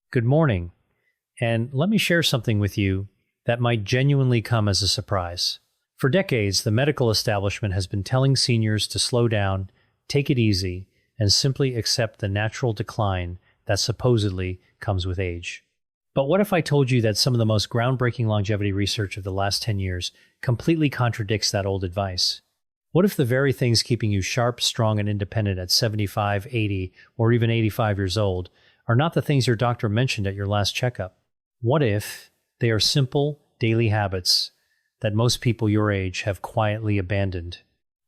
Good morning, and let me share something with you that might genuinely come as a surprise. For decades, the medical establishment has been telling seniors to slow down, take it easy, and simply accept the natural decline that supposedly comes with age. But what if I told you that some of the most groundbreaking longevity research of the last 10 years completely contradicts that old advice? What if the very things keeping you sharp, strong, and independent at 75, 80, or even 85 years old are not the things your doctor mentioned at your last checkup? What if they are simple, daily habits that most people your age have quietly abandoned?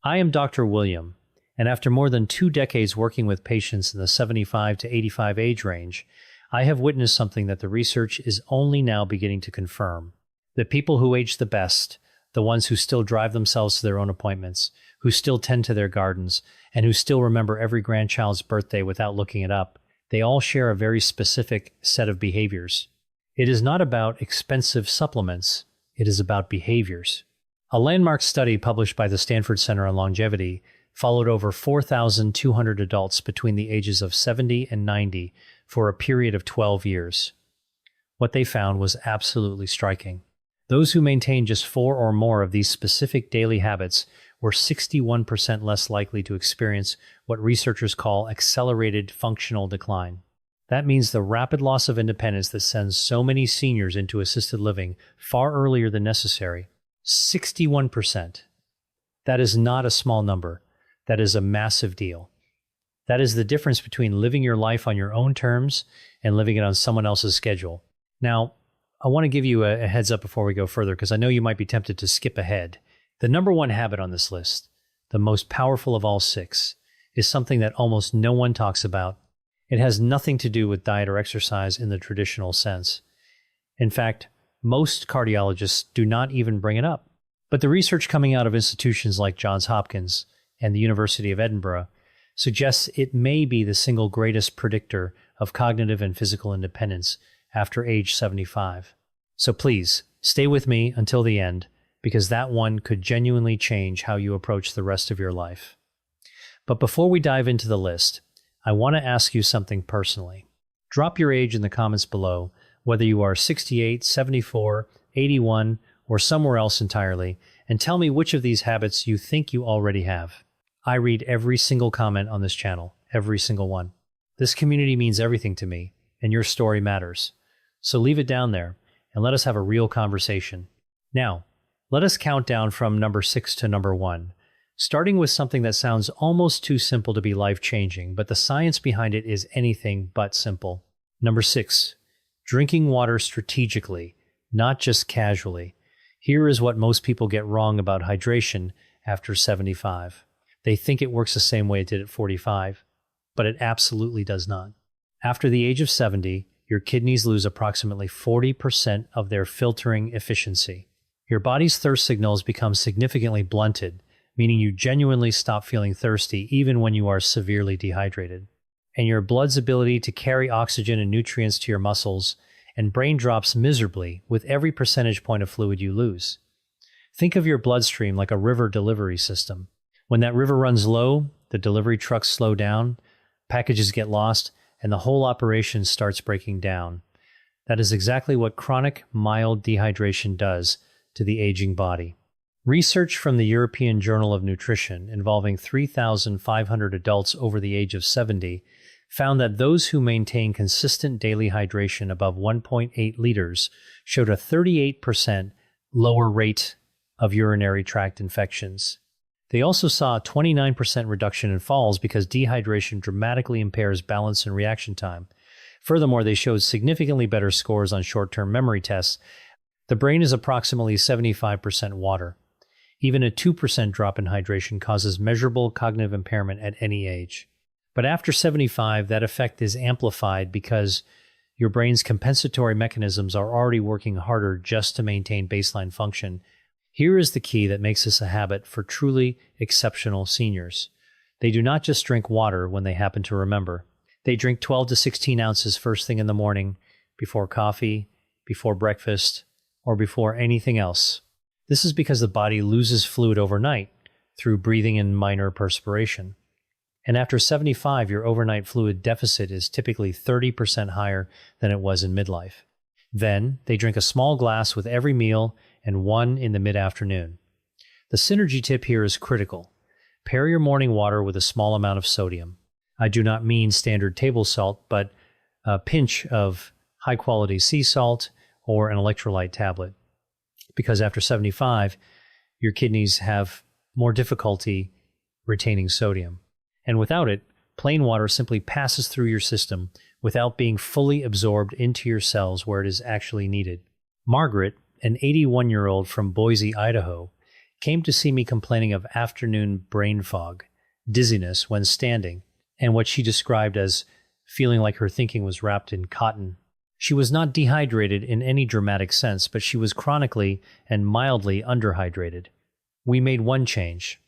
I am Dr. William, and after more than 2 decades working with patients in the 75 to 85 age range, I have witnessed something that the research is only now beginning to confirm. The people who age the best, the ones who still drive themselves to their own appointments, who still tend to their gardens, and who still remember every grandchild's birthday without looking it up, they all share a very specific set of behaviors. It is not about expensive supplements, it is about behaviors. A landmark study published by the Stanford Center on Longevity followed over 4,200 adults between the ages of 70 and 90 for a period of 12 years. What they found was absolutely striking. Those who maintained just 4 or more of these specific daily habits were 61% less likely to experience what researchers call accelerated functional decline. That means the rapid loss of independence that sends so many seniors into assisted living far earlier than necessary. 61%. That is not a small number. That is a massive deal. That is the difference between living your life on your own terms and living it on someone else's schedule. Now, I want to give you a heads up before we go further, because I know you might be tempted to skip ahead. The number one habit on this list, the most powerful of all 6, is something that almost no one talks about. It has nothing to do with diet or exercise in the traditional sense. In fact, most cardiologists do not even bring it up. But the research coming out of institutions like Johns Hopkins and the University of Edinburgh suggests it may be the single greatest predictor of cognitive and physical independence after age 75. So please, stay with me until the end, because that one could genuinely change how you approach the rest of your life. But before we dive into the list, I want to ask you something personally. Drop your age in the comments below, whether you are 68, 74, 81, or somewhere else entirely, and tell me which of these habits you think you already have. I read every single comment on this channel, every single one. This community means everything to me, and your story matters. So leave it down there, and let us have a real conversation. Now, let us count down from number 6 to number 1, starting with something that sounds almost too simple to be life-changing, but the science behind it is anything but simple. Number 6, drinking water strategically, not just casually. Here is what most people get wrong about hydration after 75. They think it works the same way it did at 45, but it absolutely does not. After the age of 70, your kidneys lose approximately 40% of their filtering efficiency. Your body's thirst signals become significantly blunted, meaning you genuinely stop feeling thirsty even when you are severely dehydrated. And your blood's ability to carry oxygen and nutrients to your muscles and brain drops miserably with every percentage point of fluid you lose. Think of your bloodstream like a river delivery system. When that river runs low, the delivery trucks slow down, packages get lost, and the whole operation starts breaking down. That is exactly what chronic mild dehydration does to the aging body. Research from the European Journal of Nutrition involving 3,500 adults over the age of 70 found that those who maintain consistent daily hydration above 1.8 liters showed a 38% lower rate of urinary tract infections. They also saw a 29% reduction in falls because dehydration dramatically impairs balance and reaction time. Furthermore, they showed significantly better scores on short-term memory tests. The brain is approximately 75% water. Even a 2% drop in hydration causes measurable cognitive impairment at any age. But after 75, that effect is amplified because your brain's compensatory mechanisms are already working harder just to maintain baseline function. Here is the key that makes this a habit for truly exceptional seniors. They do not just drink water when they happen to remember. They drink 12 to 16 ounces first thing in the morning, before coffee, before breakfast, or before anything else. This is because the body loses fluid overnight through breathing and minor perspiration. And after 75, your overnight fluid deficit is typically 30% higher than it was in midlife. Then, they drink a small glass with every meal and one in the mid-afternoon. The synergy tip here is critical. Pair your morning water with a small amount of sodium. I do not mean standard table salt, but a pinch of high-quality sea salt or an electrolyte tablet. Because after 75, your kidneys have more difficulty retaining sodium. And without it, plain water simply passes through your system without being fully absorbed into your cells where it is actually needed. Margaret, an 81-year-old from Boise, Idaho, came to see me complaining of afternoon brain fog, dizziness when standing, and what she described as feeling like her thinking was wrapped in cotton. She was not dehydrated in any dramatic sense, but she was chronically and mildly underhydrated. We made one change: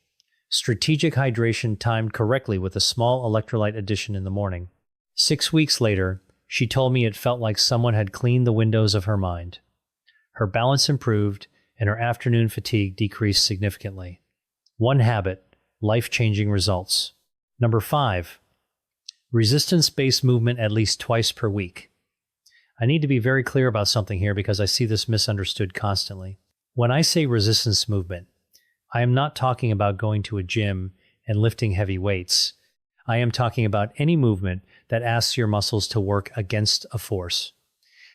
strategic hydration timed correctly with a small electrolyte addition in the morning. 6 weeks later, she told me it felt like someone had cleaned the windows of her mind. Her balance improved, and her afternoon fatigue decreased significantly. One habit, life-changing results. Number 5, resistance-based movement at least twice per week. I need to be very clear about something here because I see this misunderstood constantly. When I say resistance movement, I am not talking about going to a gym and lifting heavy weights. I am talking about any movement that asks your muscles to work against a force.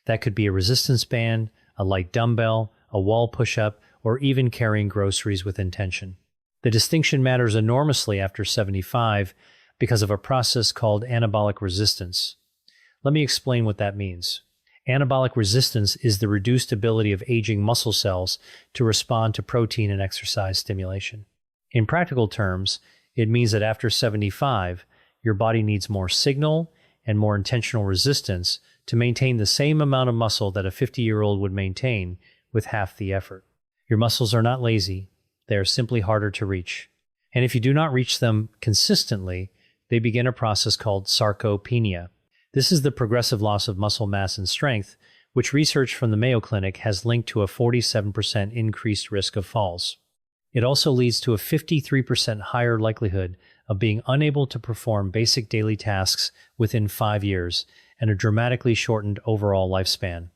That could be a resistance band, a light dumbbell, a wall push-up, or even carrying groceries with intention. The distinction matters enormously after 75 because of a process called anabolic resistance. Let me explain what that means. Anabolic resistance is the reduced ability of aging muscle cells to respond to protein and exercise stimulation. In practical terms, it means that after 75, your body needs more signal and more intentional resistance to maintain the same amount of muscle that a 50-year-old would maintain with half the effort. Your muscles are not lazy, they are simply harder to reach. And if you do not reach them consistently, they begin a process called sarcopenia. This is the progressive loss of muscle mass and strength, which research from the Mayo Clinic has linked to a 47% increased risk of falls. It also leads to a 53% higher likelihood of being unable to perform basic daily tasks within 5 years and a dramatically shortened overall lifespan.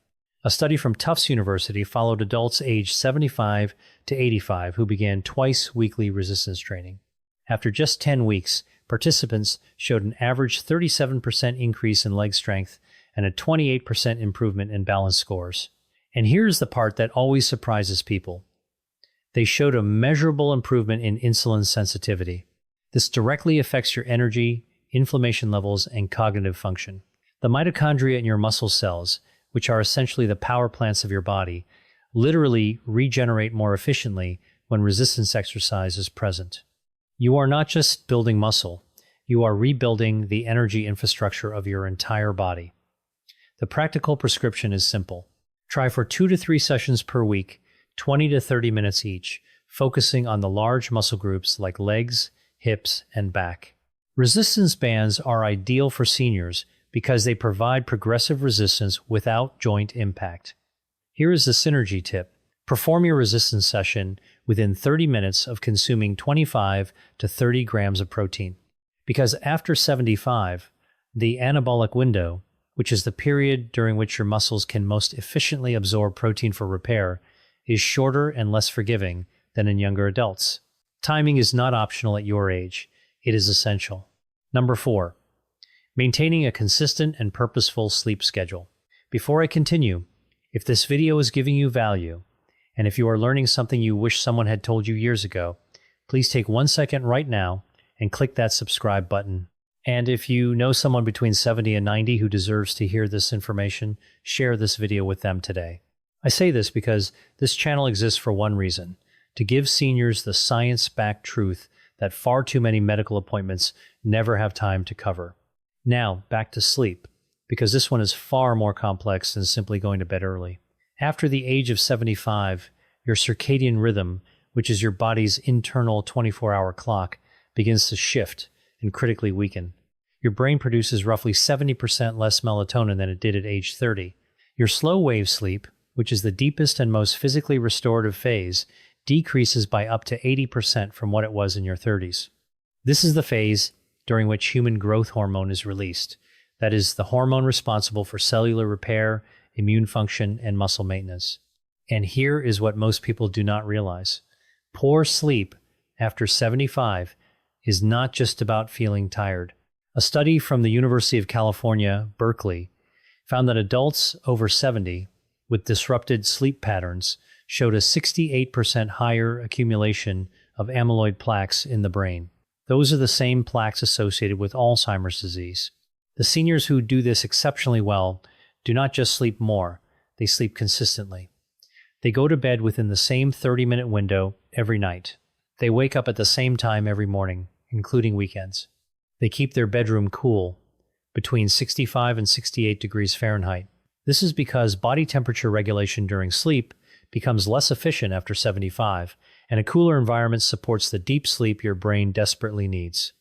A study from Tufts University followed adults aged 75 to 85 who began twice-weekly resistance training. After just 10 weeks, participants showed an average 37% increase in leg strength and a 28% improvement in balance scores. And here's the part that always surprises people. They showed a measurable improvement in insulin sensitivity. This directly affects your energy, inflammation levels, and cognitive function. The mitochondria in your muscle cells, which are essentially the power plants of your body, literally regenerate more efficiently when resistance exercise is present. You are not just building muscle, you are rebuilding the energy infrastructure of your entire body. The practical prescription is simple. Try for 2 to 3 sessions per week, 20 to 30 minutes each, focusing on the large muscle groups like legs, hips, and back. Resistance bands are ideal for seniors because they provide progressive resistance without joint impact. Here is the synergy tip. Perform your resistance session within 30 minutes of consuming 25 to 30 grams of protein. Because after 75, the anabolic window, which is the period during which your muscles can most efficiently absorb protein for repair, is shorter and less forgiving than in younger adults. Timing is not optional at your age. It is essential. Number 4, maintaining a consistent and purposeful sleep schedule. Before I continue, if this video is giving you value, and if you are learning something you wish someone had told you years ago, please take 1 second right now and click that subscribe button. And if you know someone between 70 and 90 who deserves to hear this information, share this video with them today. I say this because this channel exists for one reason: to give seniors the science-backed truth that far too many medical appointments never have time to cover. Now, back to sleep, because this one is far more complex than simply going to bed early. After the age of 75, your circadian rhythm, which is your body's internal 24-hour clock, begins to shift and critically weaken. Your brain produces roughly 70% less melatonin than it did at age 30. Your slow wave sleep, which is the deepest and most physically restorative phase, decreases by up to 80% from what it was in your 30s. This is the phase during which human growth hormone is released. That is the hormone responsible for cellular repair, immune function, and muscle maintenance. And here is what most people do not realize. Poor sleep after 75 is not just about feeling tired. A study from the University of California, Berkeley, found that adults over 70 with disrupted sleep patterns showed a 68% higher accumulation of amyloid plaques in the brain. Those are the same plaques associated with Alzheimer's disease. The seniors who do this exceptionally well do not just sleep more, they sleep consistently. They go to bed within the same 30-minute window every night. They wake up at the same time every morning, including weekends. They keep their bedroom cool, between 65 and 68 degrees Fahrenheit. This is because body temperature regulation during sleep becomes less efficient after 75, and a cooler environment supports the deep sleep your brain desperately needs.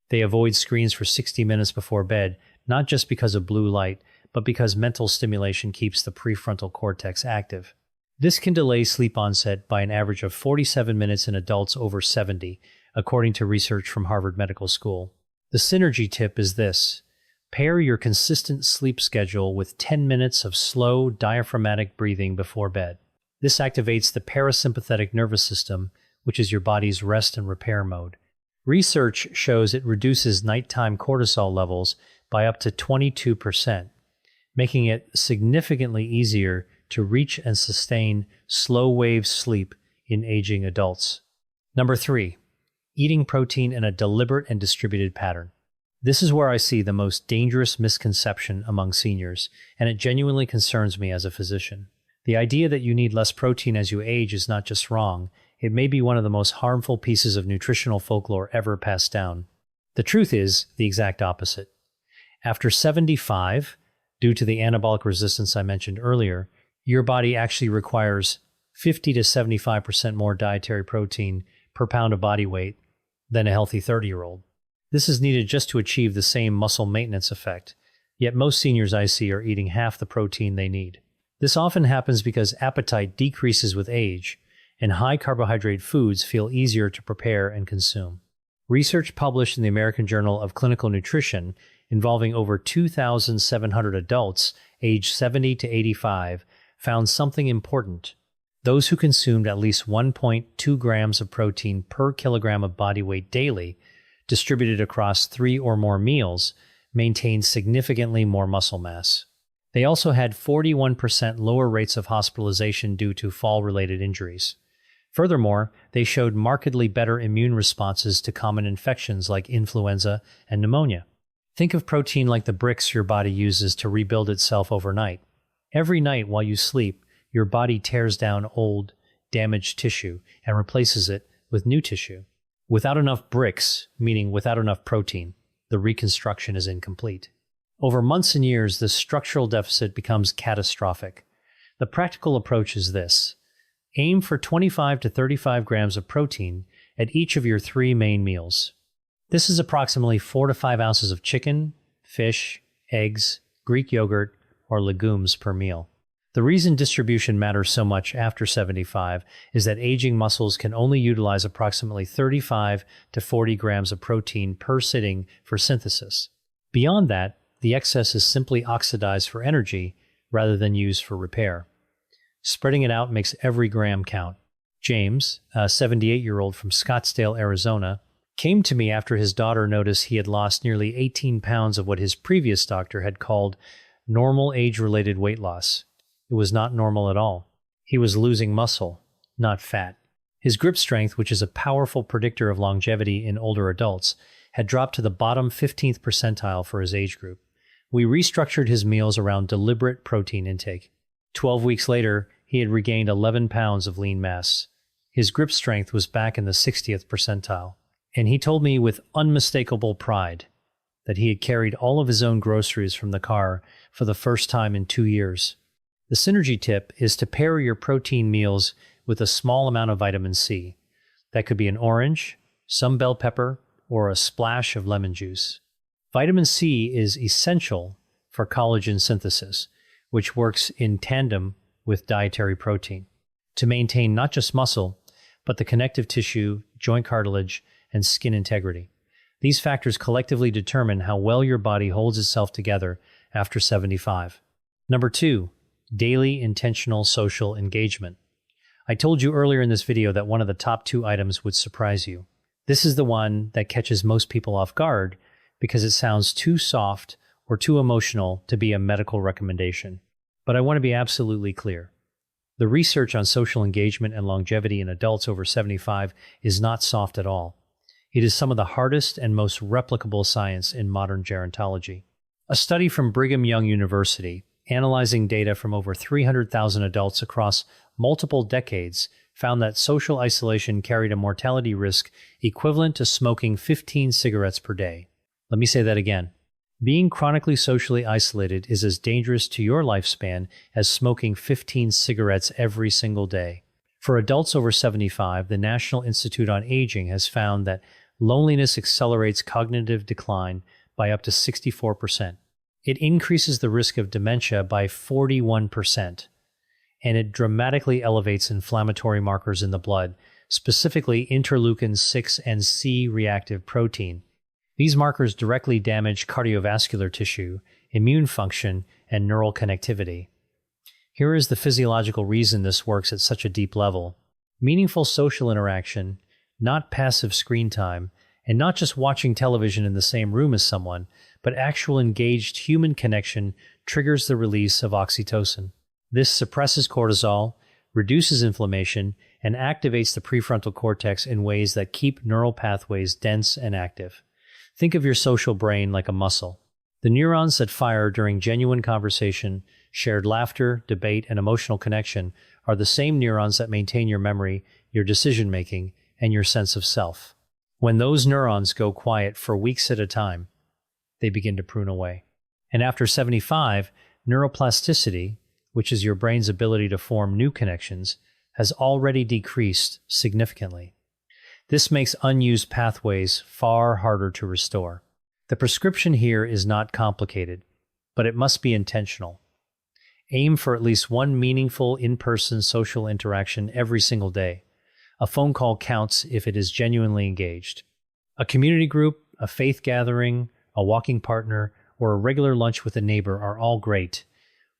They avoid screens for 60 minutes before bed, not just because of blue light, but because mental stimulation keeps the prefrontal cortex active. This can delay sleep onset by an average of 47 minutes in adults over 70, according to research from Harvard Medical School. The synergy tip is this: pair your consistent sleep schedule with 10 minutes of slow, diaphragmatic breathing before bed. This activates the parasympathetic nervous system, which is your body's rest and repair mode. Research shows it reduces nighttime cortisol levels by up to 22%, making it significantly easier to reach and sustain slow-wave sleep in aging adults. Number 3, eating protein in a deliberate and distributed pattern. This is where I see the most dangerous misconception among seniors, and it genuinely concerns me as a physician. The idea that you need less protein as you age is not just wrong, it may be one of the most harmful pieces of nutritional folklore ever passed down. The truth is the exact opposite. After 75, due to the anabolic resistance I mentioned earlier, your body actually requires 50 to 75% more dietary protein per pound of body weight than a healthy 30-year-old. This is needed just to achieve the same muscle maintenance effect, yet most seniors I see are eating half the protein they need. This often happens because appetite decreases with age, and high-carbohydrate foods feel easier to prepare and consume. Research published in the American Journal of Clinical Nutrition involving over 2,700 adults aged 70 to 85 found something important. Those who consumed at least 1.2 grams of protein per kilogram of body weight daily, distributed across 3 or more meals, maintained significantly more muscle mass. They also had 41% lower rates of hospitalization due to fall-related injuries. Furthermore, they showed markedly better immune responses to common infections like influenza and pneumonia. Think of protein like the bricks your body uses to rebuild itself overnight. Every night while you sleep, your body tears down old, damaged tissue and replaces it with new tissue. Without enough bricks, meaning without enough protein, the reconstruction is incomplete. Over months and years, this structural deficit becomes catastrophic. The practical approach is this: aim for 25 to 35 grams of protein at each of your 3 main meals. This is approximately 4 to 5 ounces of chicken, fish, eggs, Greek yogurt, or legumes per meal. The reason distribution matters so much after 75 is that aging muscles can only utilize approximately 35 to 40 grams of protein per sitting for synthesis. Beyond that, the excess is simply oxidized for energy rather than used for repair. Spreading it out makes every gram count. James, a 78-year-old from Scottsdale, Arizona, came to me after his daughter noticed he had lost nearly 18 pounds of what his previous doctor had called normal age-related weight loss. It was not normal at all. He was losing muscle, not fat. His grip strength, which is a powerful predictor of longevity in older adults, had dropped to the bottom 15th percentile for his age group. We restructured his meals around deliberate protein intake. 12 weeks later, he had regained 11 pounds of lean mass. His grip strength was back in the 60th percentile. And he told me with unmistakable pride that he had carried all of his own groceries from the car for the first time in 2 years. The synergy tip is to pair your protein meals with a small amount of vitamin C. That could be an orange, some bell pepper, or a splash of lemon juice. Vitamin C is essential for collagen synthesis, which works in tandem with dietary protein to maintain not just muscle, but the connective tissue, joint cartilage, and skin integrity. These factors collectively determine how well your body holds itself together after 75. Number 2, daily intentional social engagement. I told you earlier in this video that one of the top 2 items would surprise you. This is the one that catches most people off guard because it sounds too soft or too emotional to be a medical recommendation. But I want to be absolutely clear. The research on social engagement and longevity in adults over 75 is not soft at all. It is some of the hardest and most replicable science in modern gerontology. A study from Brigham Young University, analyzing data from over 300,000 adults across multiple decades, found that social isolation carried a mortality risk equivalent to smoking 15 cigarettes per day. Let me say that again. Being chronically socially isolated is as dangerous to your lifespan as smoking 15 cigarettes every single day. For adults over 75, the National Institute on Aging has found that loneliness accelerates cognitive decline by up to 64%. It increases the risk of dementia by 41%, and it dramatically elevates inflammatory markers in the blood, specifically interleukin-6 and C-reactive protein. These markers directly damage cardiovascular tissue, immune function, and neural connectivity. Here is the physiological reason this works at such a deep level. Meaningful social interaction, not passive screen time, and not just watching television in the same room as someone, but actual engaged human connection triggers the release of oxytocin. This suppresses cortisol, reduces inflammation, and activates the prefrontal cortex in ways that keep neural pathways dense and active. Think of your social brain like a muscle. The neurons that fire during genuine conversation, shared laughter, debate, and emotional connection are the same neurons that maintain your memory, your decision-making, and your sense of self. When those neurons go quiet for weeks at a time, they begin to prune away. And after 75, neuroplasticity, which is your brain's ability to form new connections, has already decreased significantly. This makes unused pathways far harder to restore. The prescription here is not complicated, but it must be intentional. Aim for at least one meaningful in-person social interaction every single day. A phone call counts if it is genuinely engaged. A community group, a faith gathering, a walking partner, or a regular lunch with a neighbor are all great.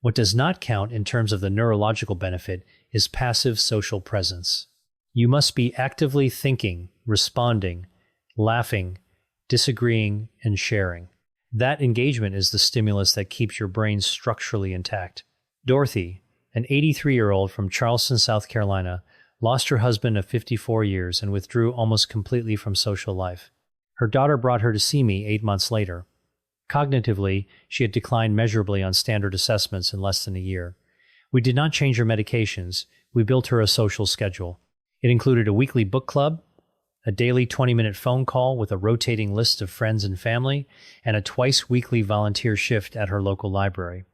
What does not count in terms of the neurological benefit is passive social presence. You must be actively thinking, responding, laughing, disagreeing, and sharing. That engagement is the stimulus that keeps your brain structurally intact. Dorothy, an 83-year-old from Charleston, South Carolina, lost her husband of 54 years and withdrew almost completely from social life. Her daughter brought her to see me 8 months later. Cognitively, she had declined measurably on standard assessments in less than a year. We did not change her medications. We built her a social schedule. It included a weekly book club, a daily 20-minute phone call with a rotating list of friends and family, and a twice-weekly volunteer shift at her local library.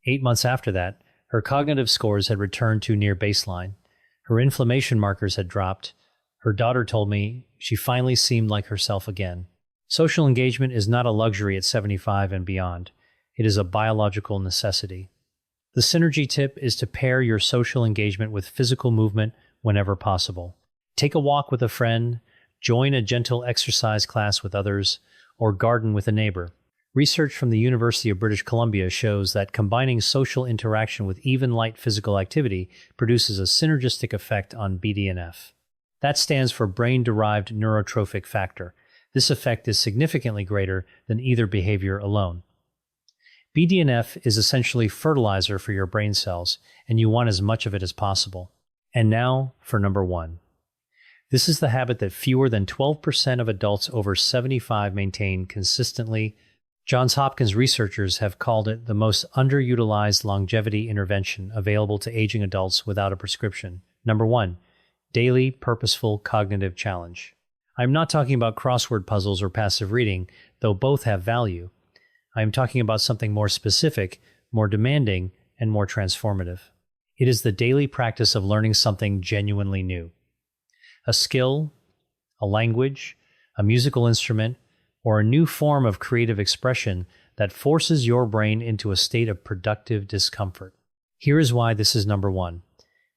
8 months after that, her cognitive scores had returned to near baseline. Her inflammation markers had dropped. Her daughter told me she finally seemed like herself again. Social engagement is not a luxury at 75 and beyond. It is a biological necessity. The synergy tip is to pair your social engagement with physical movement whenever possible. Take a walk with a friend, join a gentle exercise class with others, or garden with a neighbor. Research from the University of British Columbia shows that combining social interaction with even light physical activity produces a synergistic effect on BDNF. That stands for brain-derived neurotrophic factor. This effect is significantly greater than either behavior alone. BDNF is essentially fertilizer for your brain cells, and you want as much of it as possible. And now for number 1. This is the habit that fewer than 12% of adults over 75 maintain consistently. Johns Hopkins researchers have called it the most underutilized longevity intervention available to aging adults without a prescription. Number 1, daily purposeful cognitive challenge. I'm not talking about crossword puzzles or passive reading, though both have value. I am talking about something more specific, more demanding, and more transformative. It is the daily practice of learning something genuinely new. A skill, a language, a musical instrument, or a new form of creative expression that forces your brain into a state of productive discomfort. Here is why this is number 1.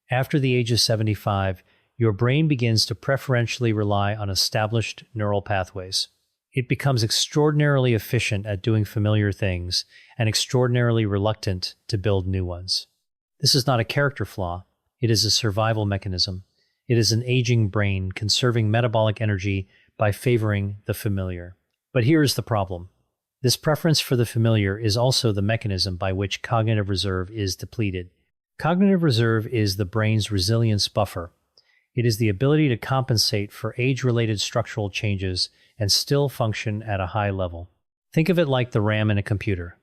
After the age of 75, your brain begins to preferentially rely on established neural pathways. It becomes extraordinarily efficient at doing familiar things and extraordinarily reluctant to build new ones. This is not a character flaw. It is a survival mechanism. It is an aging brain conserving metabolic energy by favoring the familiar. But here is the problem. This preference for the familiar is also the mechanism by which cognitive reserve is depleted. Cognitive reserve is the brain's resilience buffer. It is the ability to compensate for age-related structural changes and still function at a high level. Think of it like the RAM in a computer.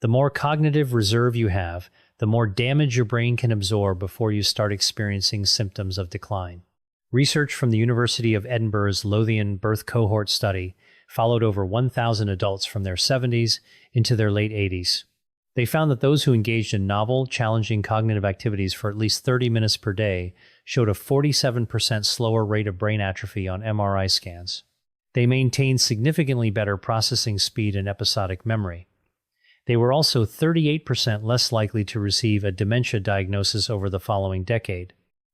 The more cognitive reserve you have, the more damage your brain can absorb before you start experiencing symptoms of decline. Research from the University of Edinburgh's Lothian birth cohort study followed over 1,000 adults from their 70s into their late 80s. They found that those who engaged in novel, challenging cognitive activities for at least 30 minutes per day showed a 47% slower rate of brain atrophy on MRI scans. They maintained significantly better processing speed and episodic memory. They were also 38% less likely to receive a dementia diagnosis over the following decade.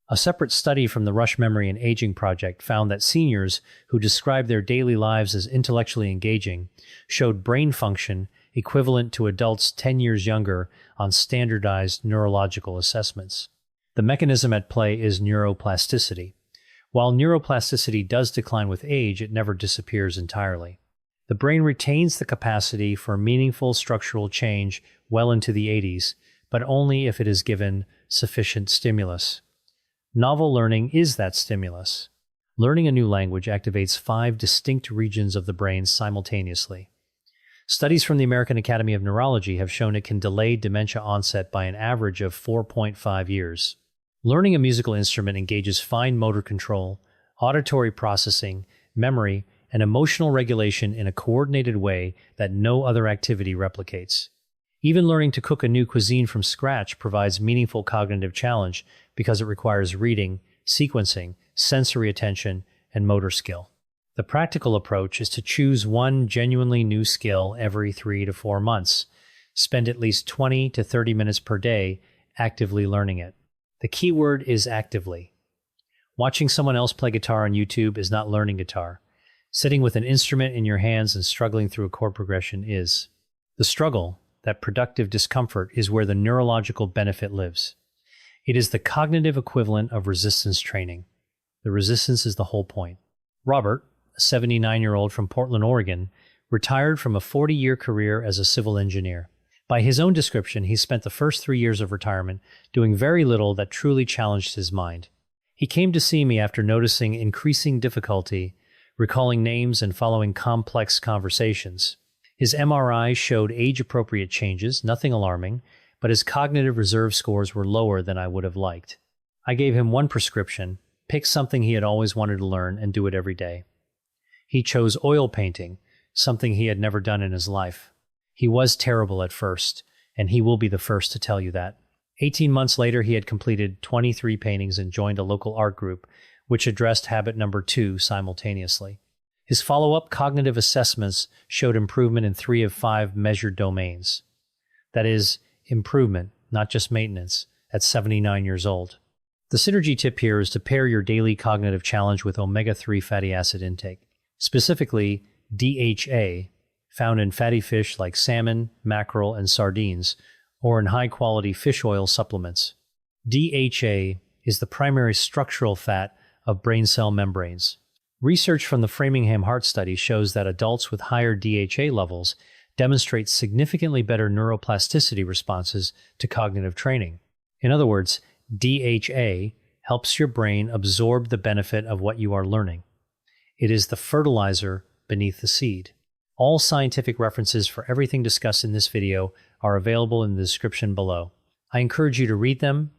A separate study from the Rush Memory and Aging Project found that seniors who described their daily lives as intellectually engaging showed brain function equivalent to adults 10 years younger on standardized neurological assessments. The mechanism at play is neuroplasticity. While neuroplasticity does decline with age, it never disappears entirely. The brain retains the capacity for meaningful structural change well into the 80s, but only if it is given sufficient stimulus. Novel learning is that stimulus. Learning a new language activates 5 distinct regions of the brain simultaneously. Studies from the American Academy of Neurology have shown it can delay dementia onset by an average of 4.5 years. Learning a musical instrument engages fine motor control, auditory processing, memory, and emotional regulation in a coordinated way that no other activity replicates. Even learning to cook a new cuisine from scratch provides meaningful cognitive challenge because it requires reading, sequencing, sensory attention, and motor skill. The practical approach is to choose one genuinely new skill every 3 to 4 months. Spend at least 20 to 30 minutes per day actively learning it. The key word is actively. Watching someone else play guitar on YouTube is not learning guitar. Sitting with an instrument in your hands and struggling through a chord progression is. The struggle, that productive discomfort, is where the neurological benefit lives. It is the cognitive equivalent of resistance training. The resistance is the whole point. Robert, a 79-year-old from Portland, Oregon, retired from a 40-year career as a civil engineer. By his own description, he spent the first 3 years of retirement doing very little that truly challenged his mind. He came to see me after noticing increasing difficulty recalling names and following complex conversations. His MRI showed age-appropriate changes, nothing alarming, but his cognitive reserve scores were lower than I would have liked. I gave him one prescription: pick something he had always wanted to learn and do it every day. He chose oil painting, something he had never done in his life. He was terrible at first, and he will be the first to tell you that. 18 months later, he had completed 23 paintings and joined a local art group, which addressed habit number 2 simultaneously. His follow-up cognitive assessments showed improvement in 3 of 5 measured domains. That is, improvement, not just maintenance, at 79 years old. The synergy tip here is to pair your daily cognitive challenge with omega-3 fatty acid intake, specifically DHA, found in fatty fish like salmon, mackerel, and sardines, or in high-quality fish oil supplements. DHA is the primary structural fat of brain cell membranes. Research from the Framingham Heart Study shows that adults with higher DHA levels demonstrate significantly better neuroplasticity responses to cognitive training. In other words, DHA helps your brain absorb the benefit of what you are learning. It is the fertilizer beneath the seed. All scientific references for everything discussed in this video are available in the description below. I encourage you to read them,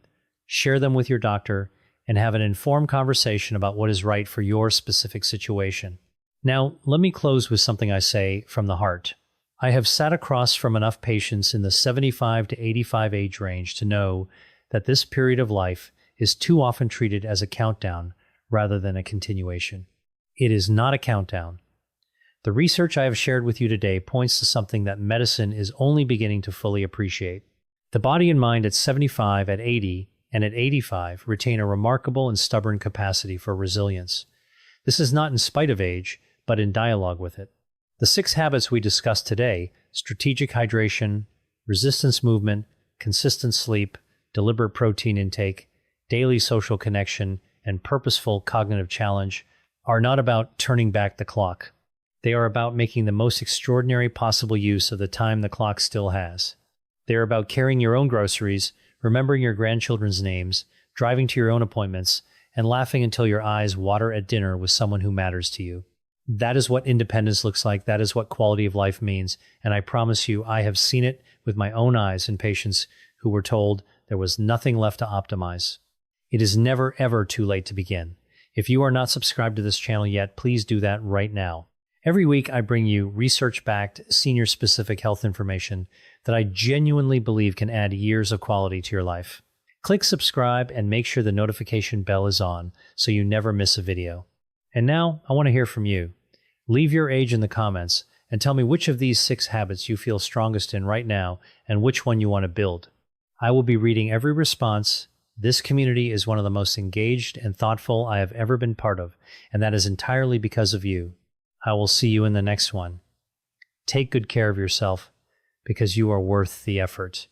share them with your doctor, and have an informed conversation about what is right for your specific situation. Now, let me close with something I say from the heart. I have sat across from enough patients in the 75 to 85 age range to know that this period of life is too often treated as a countdown rather than a continuation. It is not a countdown. The research I have shared with you today points to something that medicine is only beginning to fully appreciate. The body and mind at 75, at 80, and at 85 retain a remarkable and stubborn capacity for resilience. This is not in spite of age, but in dialogue with it. The 6 habits we discussed today, strategic hydration, resistance movement, consistent sleep, deliberate protein intake, daily social connection, and purposeful cognitive challenge, are not about turning back the clock. They are about making the most extraordinary possible use of the time the clock still has. They are about carrying your own groceries, remembering your grandchildren's names, driving to your own appointments, and laughing until your eyes water at dinner with someone who matters to you. That is what independence looks like. That is what quality of life means. And I promise you, I have seen it with my own eyes in patients who were told there was nothing left to optimize. It is never, ever too late to begin. If you are not subscribed to this channel yet, please do that right now. Every week, I bring you research-backed, senior-specific health information that I genuinely believe can add years of quality to your life. Click subscribe and make sure the notification bell is on so you never miss a video. And now, I want to hear from you. Leave your age in the comments and tell me which of these 6 habits you feel strongest in right now and which one you want to build. I will be reading every response. This community is one of the most engaged and thoughtful I have ever been part of, and that is entirely because of you. I will see you in the next one. Take good care of yourself because you are worth the effort.